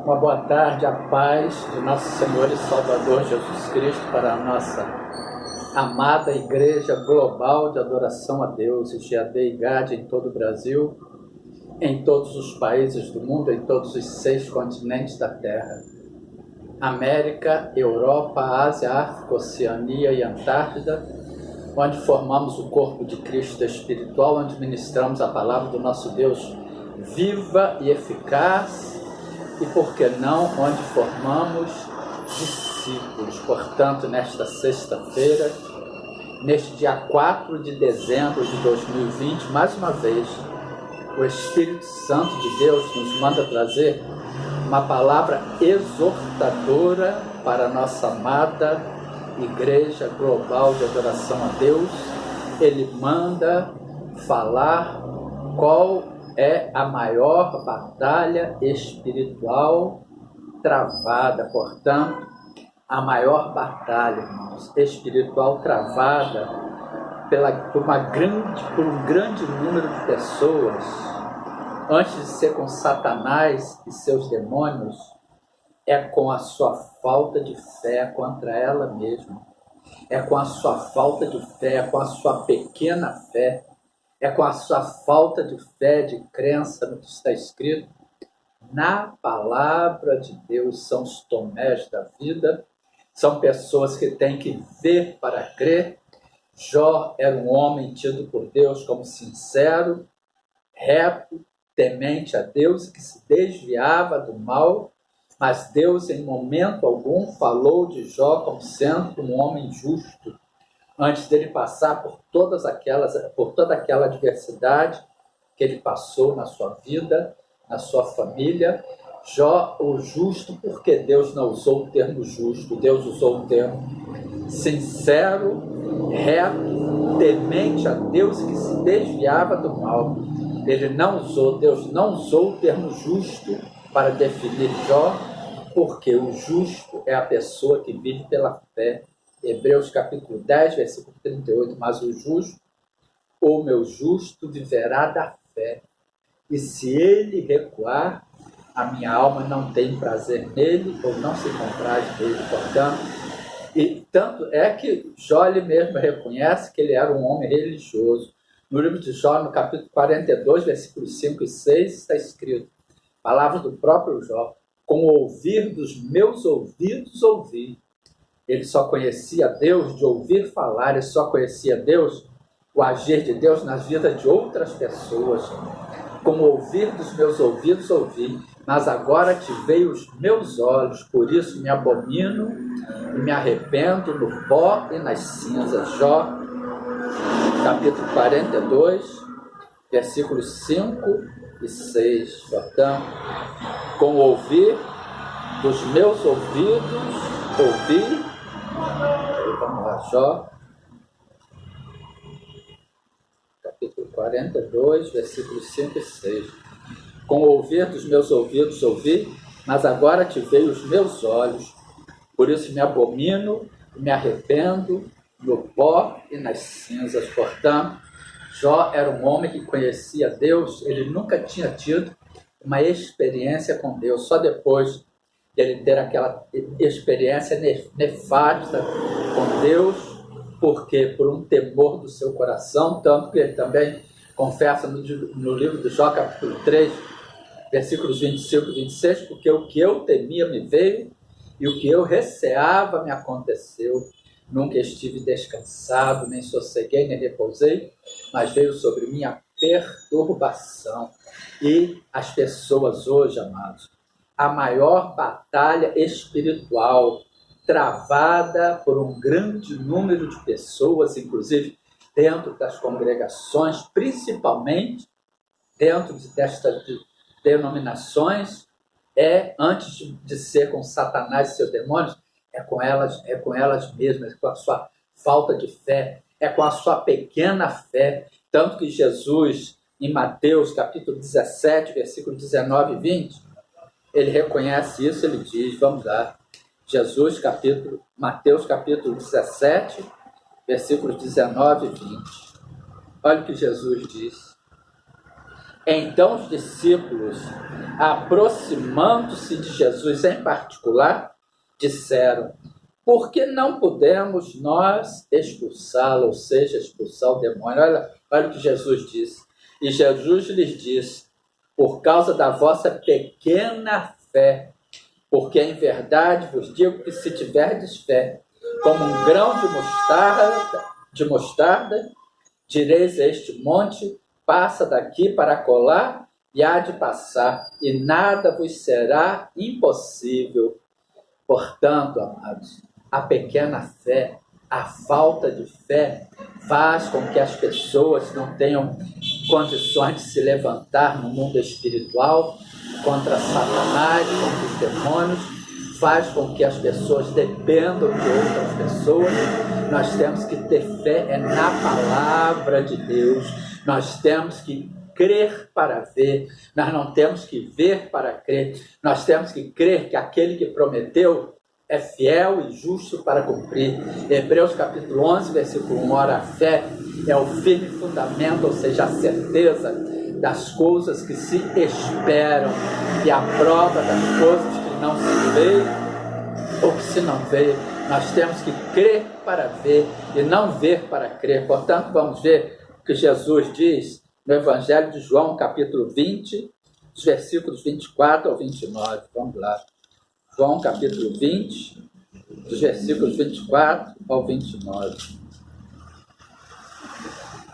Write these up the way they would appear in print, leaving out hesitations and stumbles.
Uma boa tarde, a paz de nosso Senhor e Salvador Jesus Cristo para a nossa amada Igreja Global de Adoração a Deus, GAD e GAD em todo o Brasil, em todos os países do mundo, em todos os 6 continentes da Terra. América, Europa, Ásia, África, Oceania e Antártida, onde formamos o corpo de Cristo espiritual, onde ministramos a palavra do nosso Deus viva e eficaz, e por que não, onde formamos discípulos. Portanto, nesta sexta-feira, neste dia 4 de dezembro de 2020, mais uma vez, o Espírito Santo de Deus nos manda trazer uma palavra exortadora para a nossa amada Igreja Global de Adoração a Deus. Ele manda falar qual é a maior batalha espiritual travada. Portanto, a maior batalha, irmãos, espiritual travada por um grande número de pessoas, antes de ser com Satanás e seus demônios, é com a sua falta de fé contra ela mesma. É com a sua falta de fé, é com a sua pequena fé, é com a sua falta de fé, de crença no que está escrito na palavra de Deus. São os Tomés da vida, são pessoas que têm que ver para crer. Jó era um homem tido por Deus como sincero, reto, temente a Deus, que se desviava do mal, mas Deus em momento algum falou de Jó como sendo um homem justo. Antes dele passar por toda aquela adversidade que ele passou na sua vida, na sua família, Jó, o justo, porque Deus não usou o termo justo, Deus usou o termo sincero, reto, temente a Deus, que se desviava do mal. Deus não usou o termo justo para definir Jó, porque o justo é a pessoa que vive pela fé. Hebreus capítulo 10, versículo 38, mas o meu justo viverá da fé, e se ele recuar, a minha alma não tem prazer nele, ou não se compraz dele. Portanto, e tanto é que Jó ele mesmo reconhece que ele era um homem religioso. No livro de Jó, no capítulo 42, versículos 5 e 6, está escrito, palavras do próprio Jó, com o ouvir dos meus ouvidos ouvi. Ele só conhecia Deus de ouvir falar, ele só conhecia Deus, o agir de Deus nas vidas de outras pessoas. Com o ouvir dos meus ouvidos ouvi, mas agora te veio os meus olhos, por isso me abomino e me arrependo no pó e nas cinzas. Jó, capítulo 42, versículos 5 e 6. Portanto, com o ouvir dos meus ouvidos ouvi. Vamos lá, Jó, capítulo 42, versículos 5 e 6. Com o ouvir dos meus ouvidos ouvi, mas agora te veio os meus olhos, por isso me abomino e me arrependo no pó e nas cinzas. Portanto, Jó era um homem que conhecia Deus, ele nunca tinha tido uma experiência com Deus, só depois ele ter aquela experiência nefasta com Deus, porque por um temor do seu coração, tanto que ele também confessa no livro de Jó, capítulo 3, versículos 25 e 26, porque o que eu temia me veio, e o que eu receava me aconteceu. Nunca estive descansado, nem sosseguei, nem repousei, mas veio sobre mim a perturbação. E as pessoas hoje, amados, a maior batalha espiritual travada por um grande número de pessoas, inclusive dentro das congregações, principalmente dentro destas denominações, antes de ser com Satanás e seus demônios, é com elas mesmas, é com a sua falta de fé, é com a sua pequena fé. Tanto que Jesus, em Mateus capítulo 17, versículo 19 e 20, ele reconhece isso, ele diz, vamos lá, Mateus capítulo 17, versículos 19 e 20. Olha o que Jesus diz. Então os discípulos, aproximando-se de Jesus em particular, disseram: por que não podemos nós expulsá-lo, ou seja, expulsar o demônio? Olha o que Jesus disse. E Jesus lhes disse: por causa da vossa pequena fé, porque em verdade vos digo que se tiverdes fé, como um grão de mostarda, direis a este monte: passa daqui para acolá, e há de passar, e nada vos será impossível. Portanto, amados, a pequena fé, a falta de fé, faz com que as pessoas não tenham condições de se levantar no mundo espiritual contra Satanás, contra os demônios, faz com que as pessoas dependam de outras pessoas. Nós temos que ter fé na palavra de Deus, nós temos que crer para ver, nós não temos que ver para crer, nós temos que crer que aquele que prometeu é fiel e justo para cumprir. Hebreus capítulo 11, versículo 1, ora, a fé é o firme fundamento, ou seja, a certeza das coisas que se esperam e a prova das coisas que não se veem ou que se não veem. Nós temos que crer para ver e não ver para crer. Portanto, vamos ver o que Jesus diz no Evangelho de João, capítulo 20, os versículos 24 ao 29. Vamos lá. João, capítulo 20, dos versículos 24 ao 29.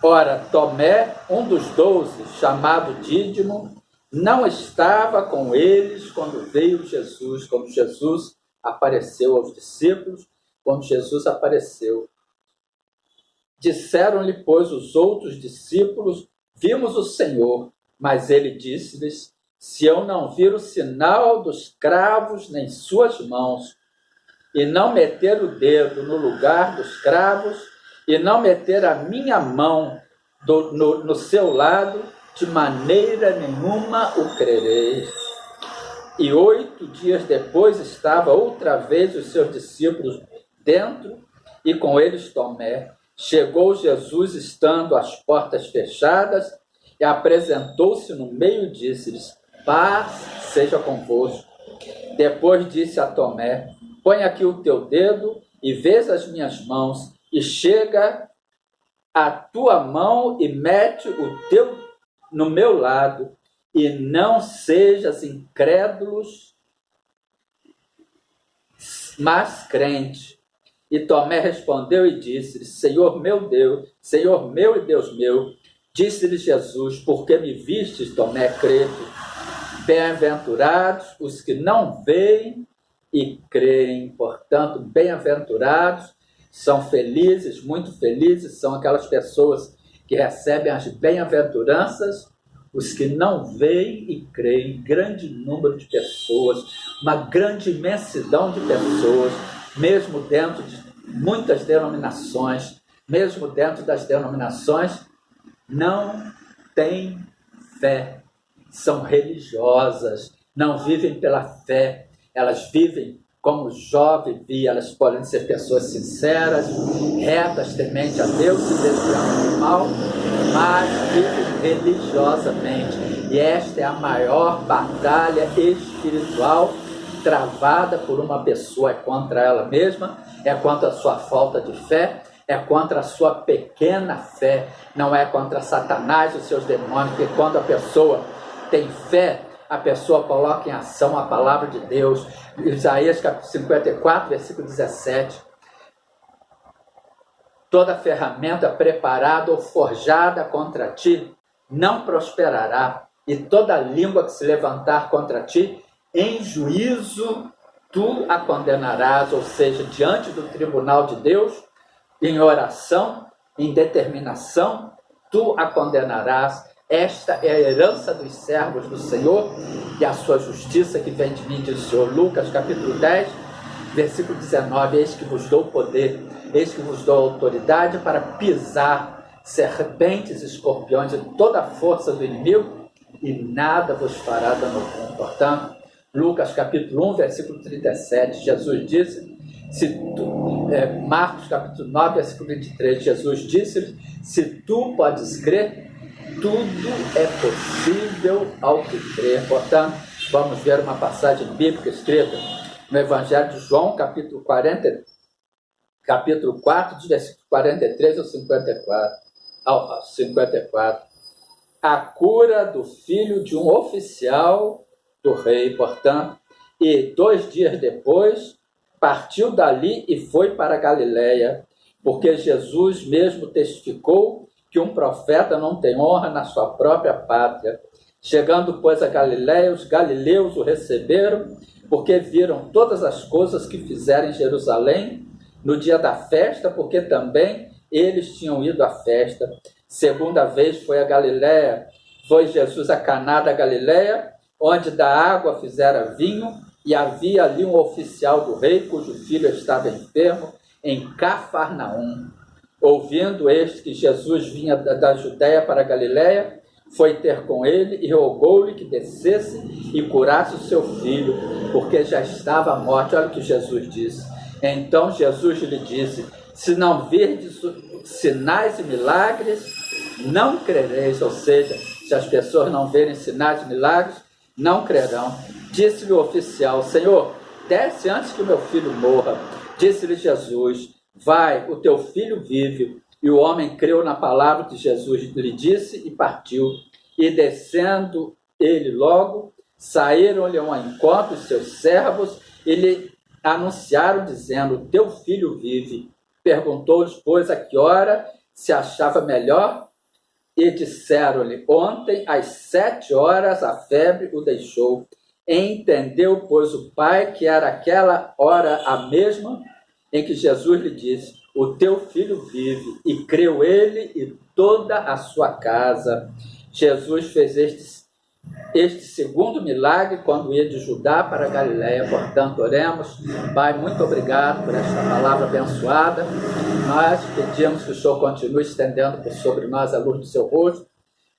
Ora, Tomé, um dos 12, chamado Dídimo, não estava com eles quando veio Jesus, quando Jesus apareceu aos discípulos, quando Jesus apareceu. Disseram-lhe, pois, os outros discípulos: vimos o Senhor. Mas ele disse-lhes: se eu não vir o sinal dos cravos nem suas mãos, e não meter o dedo no lugar dos cravos, e não meter a minha mão no seu lado, de maneira nenhuma o crerei. E 8 dias depois estava outra vez os seus discípulos dentro, e com eles Tomé. Chegou Jesus, estando as portas fechadas, e apresentou-se no meio e disse-lhes: paz seja convosco. Depois disse a Tomé: põe aqui o teu dedo e vês as minhas mãos, e chega a tua mão e mete o teu no meu lado, e não sejas incrédulos, mas crente. E Tomé respondeu e disse: Senhor meu e Deus meu. Disse-lhe Jesus: porque me vistes, Tomé, crede. Bem-aventurados os que não veem e creem. Portanto, bem-aventurados, são felizes, muito felizes, são aquelas pessoas que recebem as bem-aventuranças, os que não veem e creem. Grande número de pessoas, uma grande imensidão de pessoas, mesmo dentro de muitas denominações, mesmo dentro das denominações, não têm fé, são religiosas, não vivem pela fé, elas vivem como Jó vivia. Elas podem ser pessoas sinceras, retas, tementes a Deus, se desviando do mal, mas vivem religiosamente. E esta é a maior batalha espiritual travada por uma pessoa. É contra ela mesma, é contra a sua falta de fé, é contra a sua pequena fé, não é contra Satanás e os seus demônios, porque quando a pessoa tem fé, a pessoa coloca em ação a palavra de Deus. Isaías capítulo 54, versículo 17. Toda ferramenta preparada ou forjada contra ti não prosperará, e toda língua que se levantar contra ti, em juízo tu a condenarás. Ou seja, diante do tribunal de Deus, em oração, em determinação, tu a condenarás. Esta é a herança dos servos do Senhor e a sua justiça que vem de mim, diz o Senhor. Lucas capítulo 10, versículo 19. Eis que vos dou poder, eis que vos dou autoridade para pisar serpentes, escorpiões e toda a força do inimigo, e nada vos fará dano algum. Portanto, Lucas capítulo 1, versículo 37, Jesus disse, Marcos capítulo 9, versículo 23, Jesus disse: se tu podes crer, tudo é possível ao que crê. Portanto, vamos ver uma passagem bíblica escrita no Evangelho de João, capítulo 4, de versículo 43 ao 54. A cura do filho de um oficial do rei, portanto, e 2 dias depois, partiu dali e foi para a Galiléia, porque Jesus mesmo testificou que um profeta não tem honra na sua própria pátria. Chegando, pois, a Galiléia, os galileus o receberam, porque viram todas as coisas que fizeram em Jerusalém no dia da festa, porque também eles tinham ido à festa. Segunda vez foi a Galiléia, foi Jesus a Caná da Galiléia, onde da água fizera vinho, e havia ali um oficial do rei, cujo filho estava enfermo, em Cafarnaum. Ouvindo este que Jesus vinha da Judéia para a Galiléia, foi ter com ele e rogou-lhe que descesse e curasse o seu filho, porque já estava à morte. Olha o que Jesus disse. Então Jesus lhe disse: se não virdes sinais e milagres, não crereis. Ou seja, se as pessoas não verem sinais e milagres, não crerão. Disse-lhe o oficial: Senhor, desce antes que meu filho morra. Disse-lhe Jesus: vai, o teu filho vive. E o homem creu na palavra que Jesus lhe disse e partiu. E descendo ele logo, saíram-lhe ao encontro os seus servos e lhe anunciaram, dizendo: teu filho vive. Perguntou-lhes, pois, a que hora se achava melhor? E disseram-lhe: ontem, às 7 horas, a febre o deixou. Entendeu, pois, o pai que era aquela hora a mesma em que Jesus lhe disse: o teu filho vive. E creu ele e toda a sua casa. Jesus fez este segundo milagre quando ia de Judá para a Galiléia. Portanto, oremos. Pai, muito obrigado por esta palavra abençoada. Nós pedimos que o Senhor continue estendendo por sobre nós a luz do seu rosto.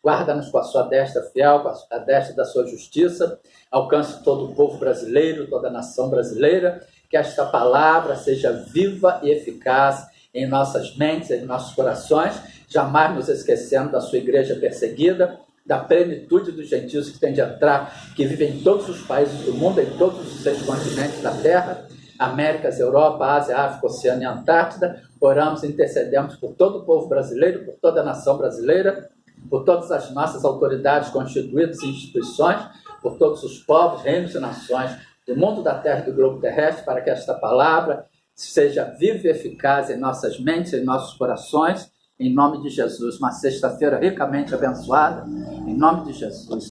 Guarda-nos com a sua destra fiel, com a destra da sua justiça. Alcance todo o povo brasileiro, toda a nação brasileira. Que esta palavra seja viva e eficaz em nossas mentes, em nossos corações. Jamais nos esquecendo da sua igreja perseguida, da plenitude dos gentios que tem de entrar, que vivem em todos os países do mundo, em todos os 6 continentes da Terra, Américas, Europa, Ásia, África, Oceania e Antártida. Oramos e intercedemos por todo o povo brasileiro, por toda a nação brasileira, por todas as nossas autoridades constituídas e instituições, por todos os povos, reinos e nações do mundo, da terra e do globo terrestre, para que esta palavra seja viva e eficaz em nossas mentes, em nossos corações, em nome de Jesus. Uma sexta-feira ricamente abençoada, em nome de Jesus.